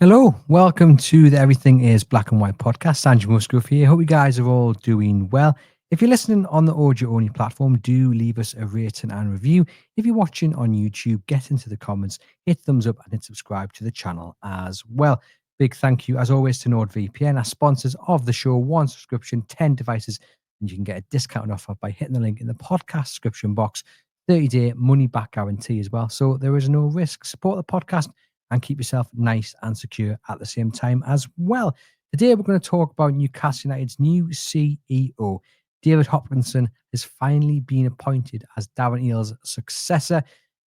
Hello, welcome to the Everything is Black and White podcast. Sanjay Musgrove here. Hope you guys are all doing well. If you're listening on the audio only platform, do leave us a rating and review. If you're watching on YouTube, get into the comments, hit thumbs up, and hit subscribe to the channel as well. Big thank you, as always, to NORD VPN, our sponsors of the show. One subscription, 10 devices, and you can get a discount offer by hitting the link in the podcast description box. 30-day money back guarantee as well. So there is no risk. Support the podcast and keep yourself nice and secure at the same time as well. Today, we're going to talk about Newcastle United's new CEO. David Hopkinson has finally been appointed as Darren Eales' successor,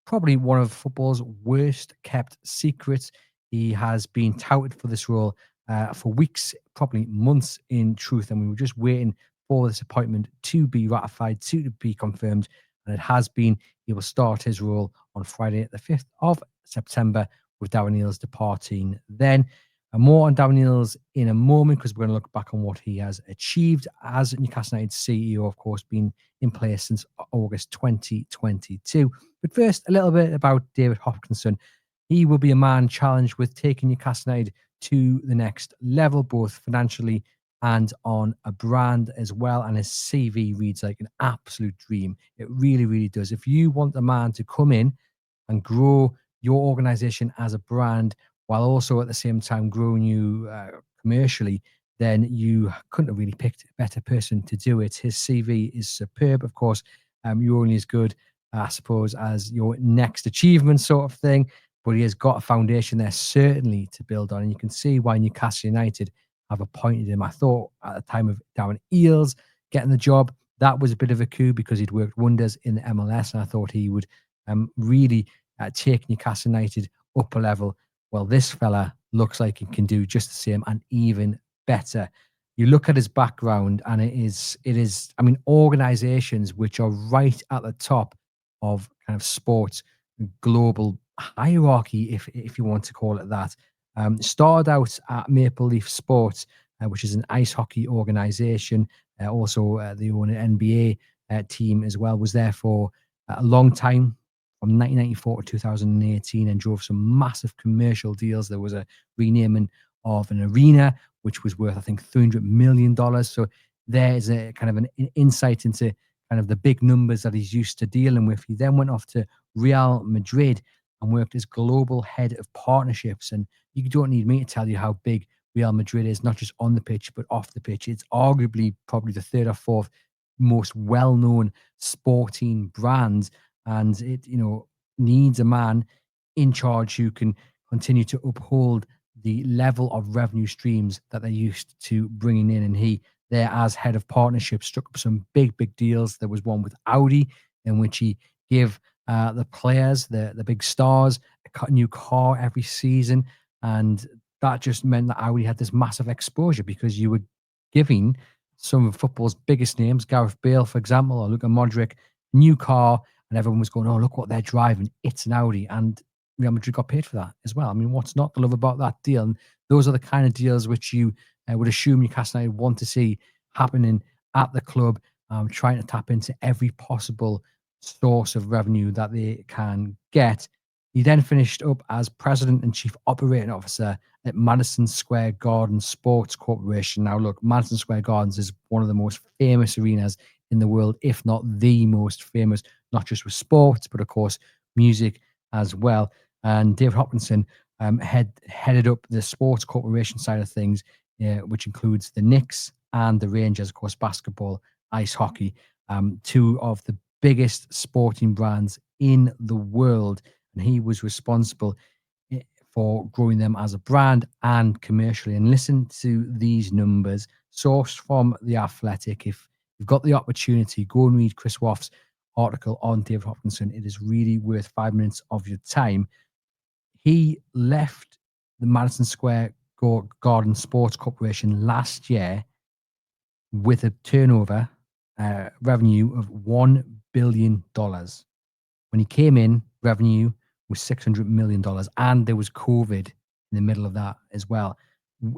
probably one of football's worst kept secrets. He has been touted for this role for weeks, probably months in truth, and we were just waiting for this appointment to be ratified, to be confirmed, and it has been. He will start his role on Friday, the 5th of September, with Darren Eales departing then. And more on Darren Eales in a moment, because we're going to look back on what he has achieved as Newcastle United CEO, of course, been in place since August 2022. But first, a little bit about David Hopkinson. He will be a man challenged with taking Newcastle United to the next level, both financially and on a brand as well. And his CV reads like an absolute dream. It really, really does. If you want a man to come in and grow your organization as a brand while also at the same time growing you commercially, then you couldn't have really picked a better person to do it. His CV is superb. Of course, you're only as good, I suppose, as your next achievement sort of thing, but he has got a foundation there certainly to build on. And you can see why Newcastle United have appointed him. I thought at the time of Darren Eales getting the job, that was a bit of a coup because he'd worked wonders in the MLS, and I thought he would really take Newcastle United up a level. Well, this fella looks like he can do just the same and even better. You look at his background, and it is, I mean, organizations which are right at the top of kind of sports global hierarchy, if you want to call it that. Started out at Maple Leaf Sports, which is an ice hockey organization. Also, they own an NBA team as well. Was there for a long time, from 1994 to 2018, and drove some massive commercial deals. There was a renaming of an arena, which was worth, I think, $300 million. So there's a kind of an insight into kind of the big numbers that he's used to dealing with. He then went off to Real Madrid and worked as global head of partnerships. And you don't need me to tell you how big Real Madrid is, not just on the pitch, but off the pitch. It's arguably probably the third or fourth most well-known sporting brand. And it, needs a man in charge who can continue to uphold the level of revenue streams that they're used to bringing in. And he, there as head of partnerships, struck up some big deals. There was one with Audi in which he gave the players, the big stars, a new car every season. And that just meant that Audi had this massive exposure because you were giving some of football's biggest names, Gareth Bale, for example, or Luka Modric, new car, and everyone was going, oh, look what they're driving. It's an Audi. And Real Madrid got paid for that as well. I mean, what's not to love about that deal? And those are the kind of deals which you would assume Newcastle United want to see happening at the club, trying to tap into every possible source of revenue that they can get. He then finished up as president and chief operating officer at Madison Square Garden Sports Corporation. Now, look, Madison Square Gardens is one of the most famous arenas in the world, if not the most famous, not just with sports, but of course, music as well. And David Hopkinson headed up the sports corporation side of things, which includes the Knicks and the Rangers, of course, basketball, ice hockey, two of the biggest sporting brands in the world. And he was responsible for growing them as a brand and commercially. And listen to these numbers, sourced from The Athletic. If you've got the opportunity, go and read Chris Woff's article on David Hopkinson. It is really worth 5 minutes of your time. He left the Madison Square Garden Sports Corporation last year with a turnover revenue of $1 billion. When he came in, revenue was $600 million, and there was COVID in the middle of that as well.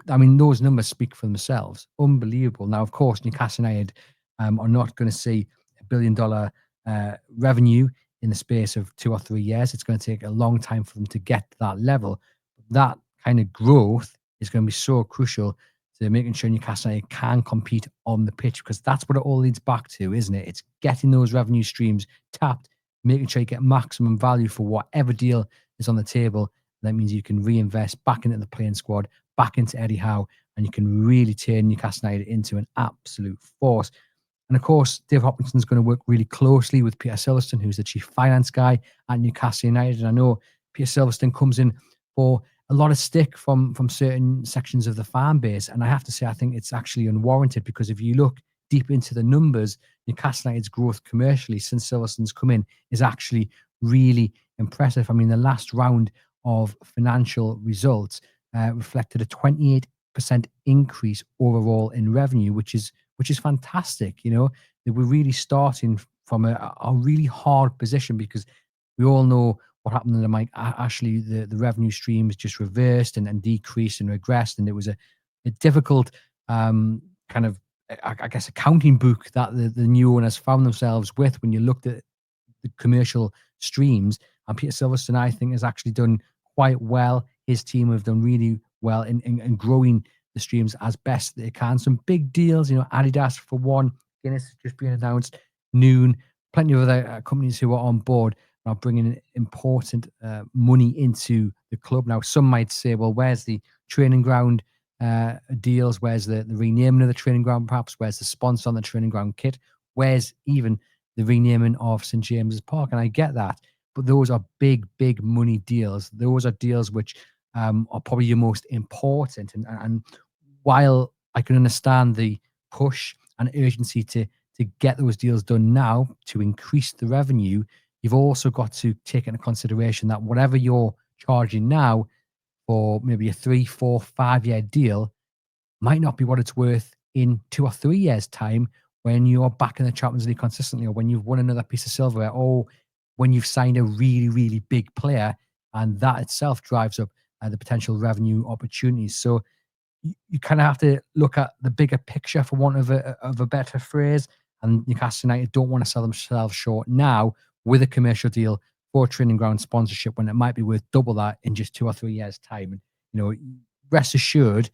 I mean, those numbers speak for themselves. Unbelievable. Now, of course, Newcastle United are not going to see $1 billion revenue in the space of 2 or 3 years. It's going to take a long time for them to get to that level. That kind of growth is going to be so crucial to making sure Newcastle United can compete on the pitch, because that's what it all leads back to, isn't it? It's getting those revenue streams tapped, making sure you get maximum value for whatever deal is on the table. That means you can reinvest back into the playing squad, back into Eddie Howe, and you can really turn Newcastle United into an absolute force. And of course, Dave Hopkinson's going to work really closely with Peter Silverstone, who's the chief finance guy at Newcastle United. And I know Peter Silverstone comes in for a lot of stick from certain sections of the fan base. And I have to say, I think it's actually unwarranted, because if you look deep into the numbers, Newcastle United's growth commercially since Silverstone's come in is actually really impressive. I mean, the last round of financial results reflected a 28% increase overall in revenue, which is fantastic. That we're really starting from a really hard position, because we all know what happened to Mike Ashley. The revenue streams just reversed and decreased and regressed, and it was a difficult kind of, I guess, accounting book that the new owners found themselves with when you looked at the commercial streams. And Peter Silverstone, I think, has actually done quite well. His team have done really well in growing the streams as best they can. Some big deals, Adidas for one, Guinness has just been announced, Noon, plenty of other companies who are on board are bringing important money into the club. Now, some might say, well, where's the training ground deals? Where's the renaming of the training ground, perhaps? Where's the sponsor on the training ground kit? Where's even the renaming of St. James's Park? And I get that, but those are big, big money deals. Those are deals which are probably your most important. And while I can understand the push and urgency to get those deals done now to increase the revenue, you've also got to take into consideration that whatever you're charging now for maybe a 3, 4, 5 year deal might not be what it's worth in 2 or 3 years' time, when you're back in the Champions League consistently, or when you've won another piece of silverware, or when you've signed a really, really big player, and that itself drives up the potential revenue opportunities. So you kind of have to look at the bigger picture, for want of a better phrase. And Newcastle United don't want to sell themselves short now with a commercial deal for training ground sponsorship, when it might be worth double that in just 2 or 3 years' time. And, rest assured,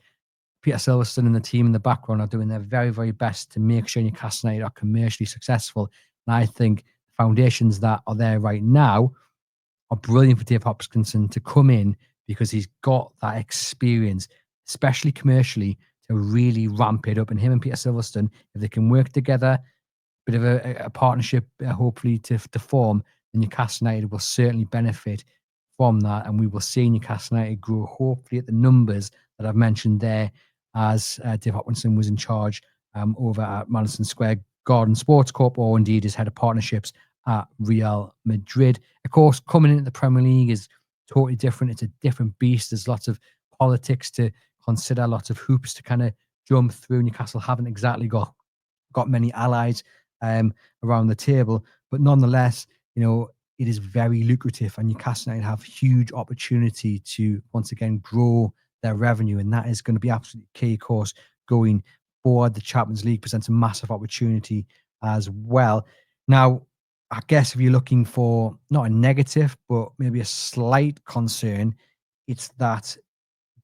Peter Silverstone and the team in the background are doing their very, very best to make sure Newcastle United are commercially successful. And I think the foundations that are there right now are brilliant for Dave Hopkinson to come in, because he's got that experience, especially commercially, to really ramp it up. And him and Peter Silverstone, if they can work together, bit of a partnership, hopefully to form, then Newcastle United will certainly benefit from that. And we will see Newcastle United grow, hopefully at the numbers that I've mentioned there, as Dave Hopkinson was in charge over at Madison Square Garden Sports Corp, or indeed his head of partnerships at Real Madrid. Of course, coming into the Premier League is totally different. It's a different beast. There's lots of politics to consider, lots of hoops to kind of jump through. Newcastle haven't exactly got many allies around the table, but nonetheless, it is very lucrative, and Newcastle United have huge opportunity to once again grow their revenue, and that is going to be absolutely key, of course, going forward. The Champions League presents a massive opportunity as well. Now, I guess if you're looking for not a negative, but maybe a slight concern, it's that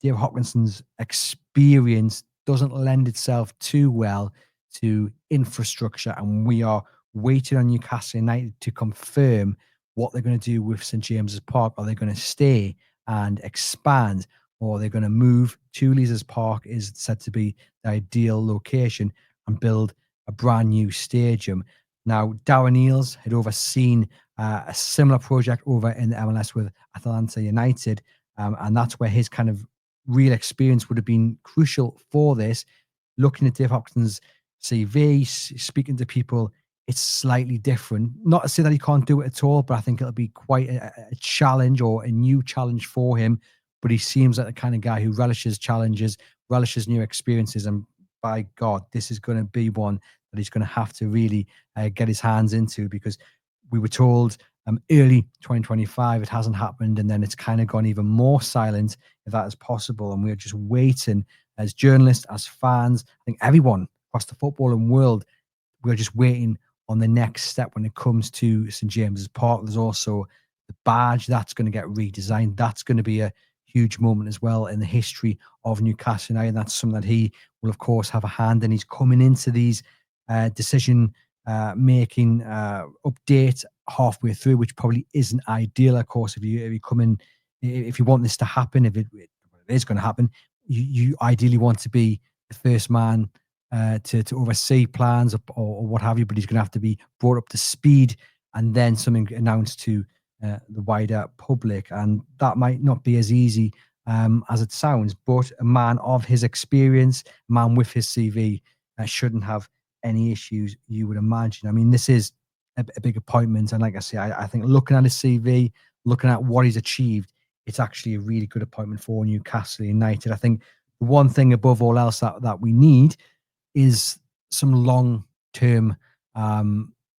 Dave Hopkinson's experience doesn't lend itself too well to infrastructure, and we are waiting on Newcastle United to confirm what they're going to do with St. James's Park. Are they going to stay and expand, or are they going to move? Two Leazes Park is said to be the ideal location, and build a brand new stadium. Now, Darren Eales had overseen a similar project over in the MLS with Atlanta United, and that's where his kind of real experience would have been crucial for this. Looking at Dave Hopkinson's CV, speaking to people, it's slightly different. Not to say that he can't do it at all, but I think it'll be quite a challenge, or a new challenge for him. But he seems like the kind of guy who relishes challenges, relishes new experiences, and by God, this is going to be one that he's going to have to really get his hands into, because we were told early 2025 it hasn't happened, and then it's kind of gone even more silent, if that is possible. And we're just waiting as journalists, as fans, I think everyone across the footballing world, we're just waiting on the next step when it comes to St. James's Park. There's also the badge that's going to get redesigned. That's going to be a huge moment as well in the history of Newcastle United. That's something that he will, of course, have a hand in. He's coming into these decision making update halfway through, which probably isn't ideal. Of course, if you come in, if you want this to happen, if it is going to happen, you ideally want to be the first man to oversee plans or what have you. But he's going to have to be brought up to speed, and then something announced to the wider public, and that might not be as easy as it sounds. But a man of his experience, a man with his CV, shouldn't have any issues, you would imagine. I mean, this is a big appointment, and like I say, I think looking at his CV, looking at what he's achieved, it's actually a really good appointment for Newcastle United. I think the one thing above all else that we need is some long-term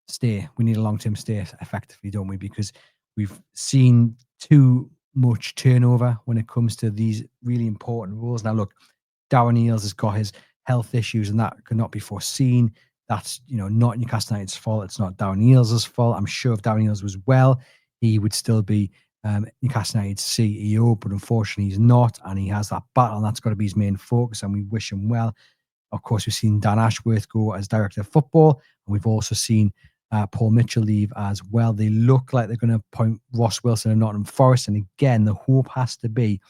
stay. We need a long-term stay, effectively, don't we? Because we've seen too much turnover when it comes to these really important roles. Now, look, Darren Eales has got his health issues, and that could not be foreseen. That's, not Newcastle United's fault. It's not Darren Eales' fault. I'm sure if Darren Eales was well, he would still be Newcastle United's CEO, but unfortunately he's not, and he has that battle, and that's got to be his main focus, and we wish him well. Of course, we've seen Dan Ashworth go as director of football, and we've also seen Paul Mitchell leave as well. They look like they're going to appoint Ross Wilson and Nottingham Forest, and again, the hope has to be,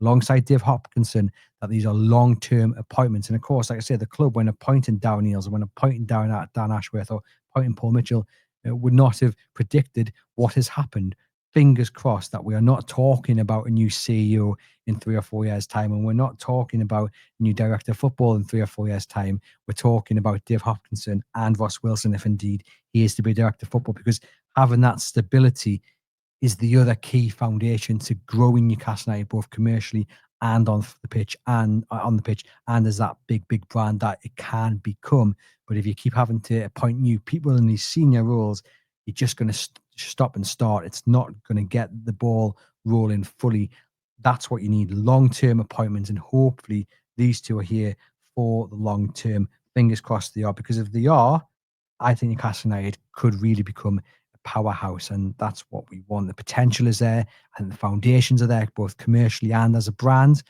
alongside Dave Hopkinson, that these are long-term appointments. And of course, like I said, the club, when appointing Darren Eales, or when appointing Dan Ashworth, or appointing Paul Mitchell, would not have predicted what has happened. Fingers crossed that we are not talking about a new CEO in 3 or 4 years' time, and we're not talking about a new director of football in 3 or 4 years' time. We're talking about Dave Hopkinson and Ross Wilson, if indeed he is to be director of football, because having that stability is the other key foundation to growing Newcastle United, both commercially and on the pitch, and as that big brand that it can become. But if you keep having to appoint new people in these senior roles, you're just going to stop and start. It's not going to get the ball rolling fully. That's what you need: long-term appointments, and hopefully these two are here for the long term. Fingers crossed they are, because if they are, I think Newcastle United could really become powerhouse, and that's what we want. The potential is there, and the foundations are there, both commercially and as a brand.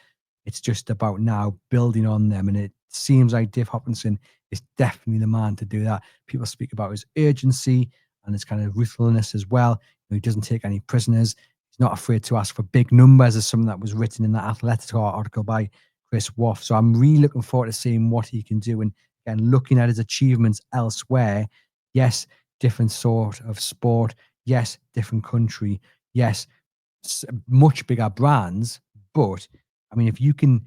It's just about now building on them, and it seems like Dave Hopkinson is definitely the man to do that. People speak about his urgency and his kind of ruthlessness as well. He doesn't take any prisoners. He's not afraid to ask for big numbers, as something that was written in that Atletico article by Chris Woff. So I'm really looking forward to seeing what he can do, and again, looking at his achievements elsewhere. Yes, different sort of sport. Yes, different country. Yes, much bigger brands. But I mean, if you can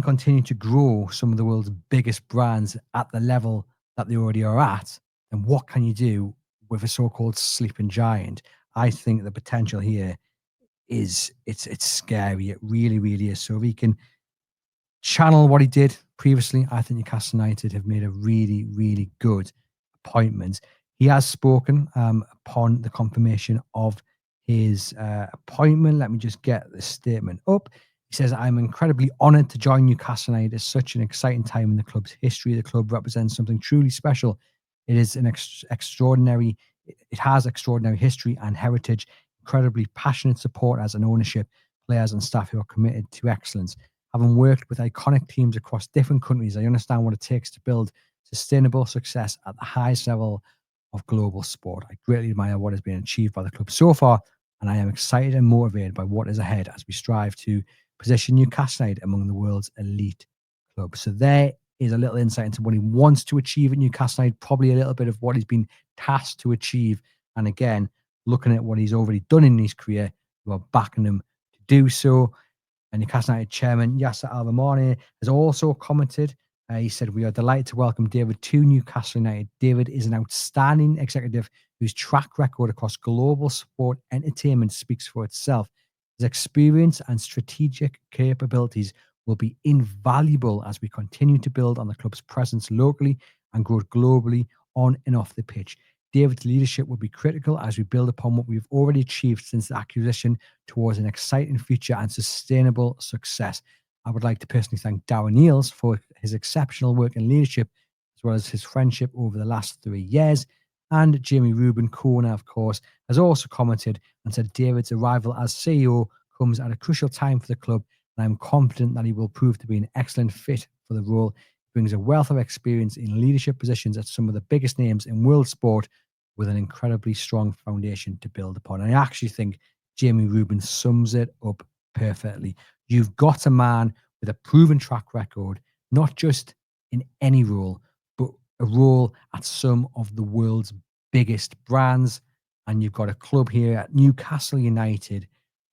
continue to grow some of the world's biggest brands at the level that they already are at, then what can you do with a so-called sleeping giant? I think the potential here is it's scary. It really, really is. So if he can channel what he did previously, I think Newcastle United have made a really, really good appointment. He has spoken upon the confirmation of his appointment. Let me just get the statement up. He says, "I'm incredibly honoured to join Newcastle United at such an exciting time in the club's history. The club represents something truly special. It is an extraordinary, it has extraordinary history and heritage, incredibly passionate supporters and ownership, players and staff who are committed to excellence. Having worked with iconic teams across different countries, I understand what it takes to build sustainable success at the highest level of global sport. I greatly admire what has been achieved by the club so far, and I am excited and motivated by what is ahead as we strive to position Newcastle United among the world's elite clubs." So there is a little insight into what he wants to achieve at Newcastle United, probably a little bit of what he's been tasked to achieve. And again, looking at what he's already done in his career, we are backing him to do so. And Newcastle United chairman Yasser Al-Ramani has also commented. He said, "We are delighted to welcome David to Newcastle United. David is an outstanding executive whose track record across global sport entertainment speaks for itself. His experience and strategic capabilities will be invaluable as we continue to build on the club's presence locally and grow globally on and off the pitch. David's leadership will be critical as we build upon what we've already achieved since the acquisition towards an exciting future and sustainable success. I would like to personally thank Darren Eales for his exceptional work and leadership, as well as his friendship over the last 3 years." And Jamie Rubin Corner, of course, has also commented and said, "David's arrival as CEO comes at a crucial time for the club, and I'm confident that he will prove to be an excellent fit for the role. He brings a wealth of experience in leadership positions at some of the biggest names in world sport, with an incredibly strong foundation to build upon. And I actually think Jamie Rubin sums it up perfectly. You've got a man with a proven track record, not just in any role, but a role at some of the world's biggest brands. And you've got a club here at Newcastle United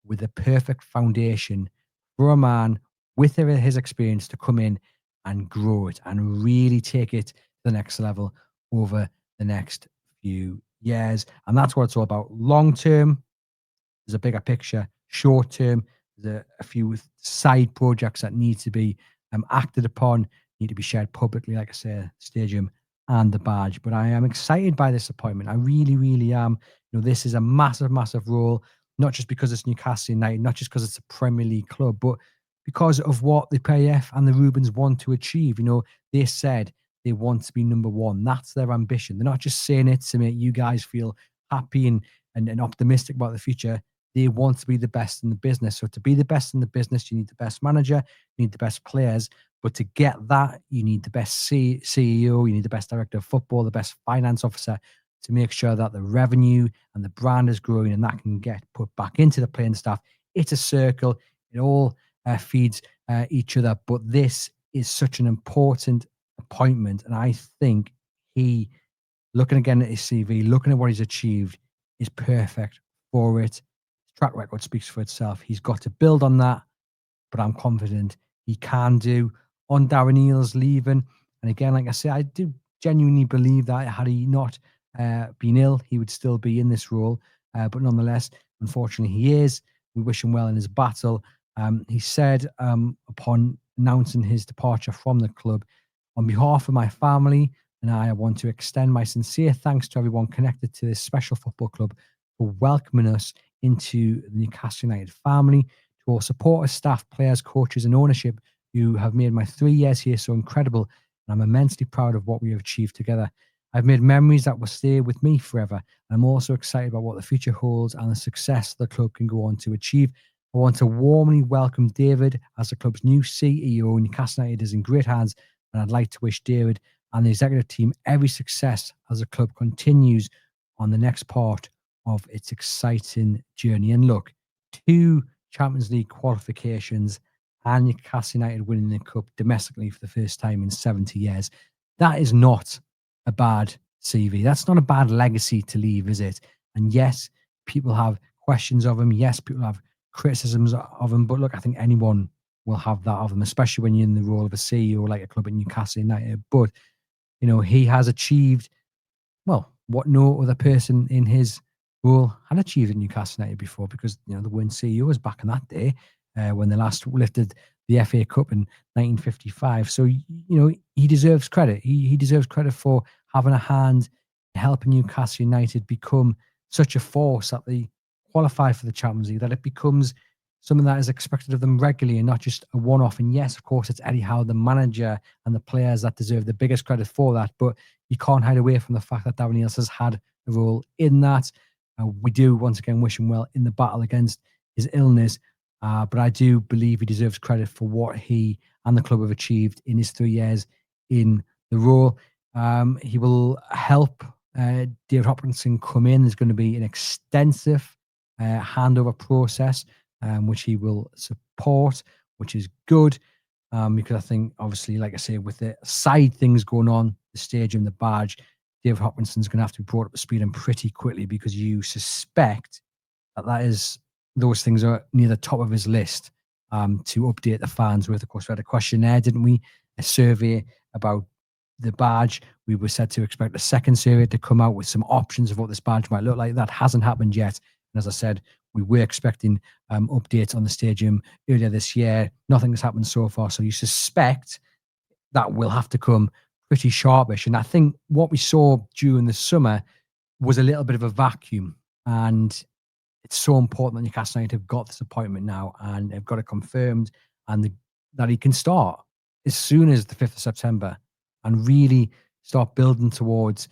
with a perfect foundation for a man with his experience to come in and grow it and really take it to the next level over the next few years. And that's what it's all about. Long term, there's a bigger picture. Short term, there's a few side projects that need to be acted upon, need to be shared publicly, like I say, stadium and the badge. But I am excited by this appointment. I really, really am. This is a massive, massive role, not just because it's Newcastle United, not just because it's a Premier League club, but because of what the PAF and the Rubens want to achieve. They said they want to be number one. That's their ambition. They're not just saying it to make you guys feel happy and optimistic about the future. They want to be the best in the business. So to be the best in the business, you need the best manager, you need the best players. But to get that, you need the best CEO, you need the best director of football, the best finance officer to make sure that the revenue and the brand is growing and that can get put back into the playing staff. It's a circle. It all feeds each other. But this is such an important appointment. And I think he, looking again at his CV, looking at what he's achieved, is perfect for it. His track record speaks for itself. He's got to build on that, but I'm confident he can do. On Darren Eales leaving, and again, like I say, I do genuinely believe that had he not been ill, he would still be in this role. But nonetheless, unfortunately, he is. We wish him well in his battle. He said upon announcing his departure from the club, on behalf of my family and I want to extend my sincere thanks to everyone connected to this special football club for welcoming us into the Newcastle United family, to all supporters, staff, players, coaches, and ownership who have made my 3 years here so incredible. And I'm immensely proud of what we have achieved together. I've made memories that will stay with me forever. I'm also excited about what the future holds and the success the club can go on to achieve. I want to warmly welcome David as the club's new CEO. Newcastle United is in great hands, and I'd like to wish David and the executive team every success as the club continues on the next part of its exciting journey. And look, 2 Champions League qualifications and Newcastle United winning the cup domestically for the first time in 70 years. That is not a bad CV. That's not a bad legacy to leave, is it? And yes, people have questions of him. Yes, people have criticisms of him. But look, I think anyone will have that of him, especially when you're in the role of a CEO like a club at Newcastle United. But, he has achieved, well, what no other person in his role had achieved at Newcastle United before, because, they weren't CEOs back in that day. When they last lifted the FA Cup in 1955. So, he deserves credit. He deserves credit for having a hand in helping Newcastle United become such a force that they qualify for the Champions League, that it becomes something that is expected of them regularly and not just a one-off. And yes, of course, it's Eddie Howe, the manager, and the players that deserve the biggest credit for that. But you can't hide away from the fact that Darren Eales has had a role in that. We do, once again, wish him well in the battle against his illness. But I do believe he deserves credit for what he and the club have achieved in his 3 years in the role. He will help David Hopkinson come in. There's going to be an extensive handover process, which he will support, which is good. Because I think, obviously, like I say, with the side things going on, the stadium, the badge, David Hopkinson's going to have to be brought up to speed and pretty quickly, because you suspect that those things are near the top of his list to update the fans with. Of course, we had a questionnaire, didn't we? A survey about the badge. We were said to expect a second survey to come out with some options of what this badge might look like. That hasn't happened yet. And as I said, we were expecting updates on the stadium earlier this year. Nothing has happened so far. So you suspect that will have to come pretty sharpish. And I think what we saw during the summer was a little bit of a vacuum. And it's so important that Newcastle United have got this appointment now and they've got it confirmed, and that he can start as soon as the 5th of September and really start building towards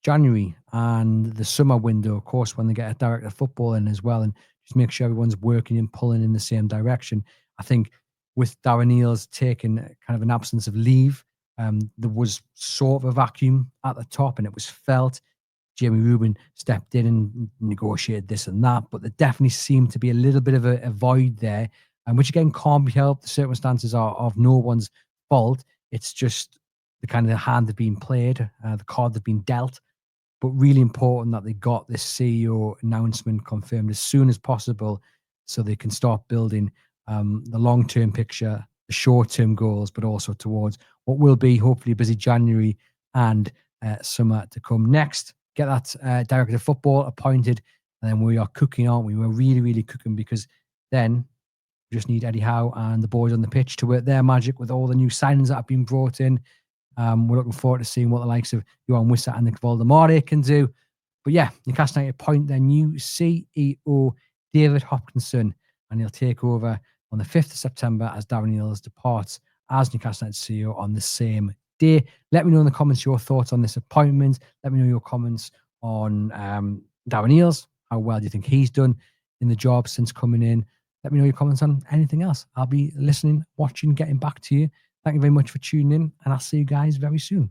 January and the summer window, of course, when they get a director of football in as well, and just make sure everyone's working and pulling in the same direction. I think with Darren Eales taking kind of an absence of leave, there was sort of a vacuum at the top, and it was felt. Jamie Rubin stepped in and negotiated this and that, but there definitely seemed to be a little bit of a void there, and which again can't be helped. The circumstances are of no one's fault. It's just the kind of the hand that's been played, the card that's been dealt. But really important that they got this CEO announcement confirmed as soon as possible, so they can start building the long-term picture, the short-term goals, but also towards what will be hopefully a busy January and summer to come. Next, get that director of football appointed, and then we are cooking, aren't we? We're really, really cooking, because then we just need Eddie Howe and the boys on the pitch to work their magic with all the new signings that have been brought in. We're looking forward to seeing what the likes of Johan Wissa and Nick Voldemare can do. But yeah, Newcastle United appoint their new CEO, David Hopkinson, and he'll take over on the 5th of September as Darren Eales departs as Newcastle United CEO on the same day. Let me know in the comments your thoughts on this appointment. Let me know your comments on Darren Eales. How well do you think he's done in the job since coming in? Let me know your comments on anything else. I'll be listening, watching, getting back to you. Thank you very much for tuning in, and I'll see you guys very soon.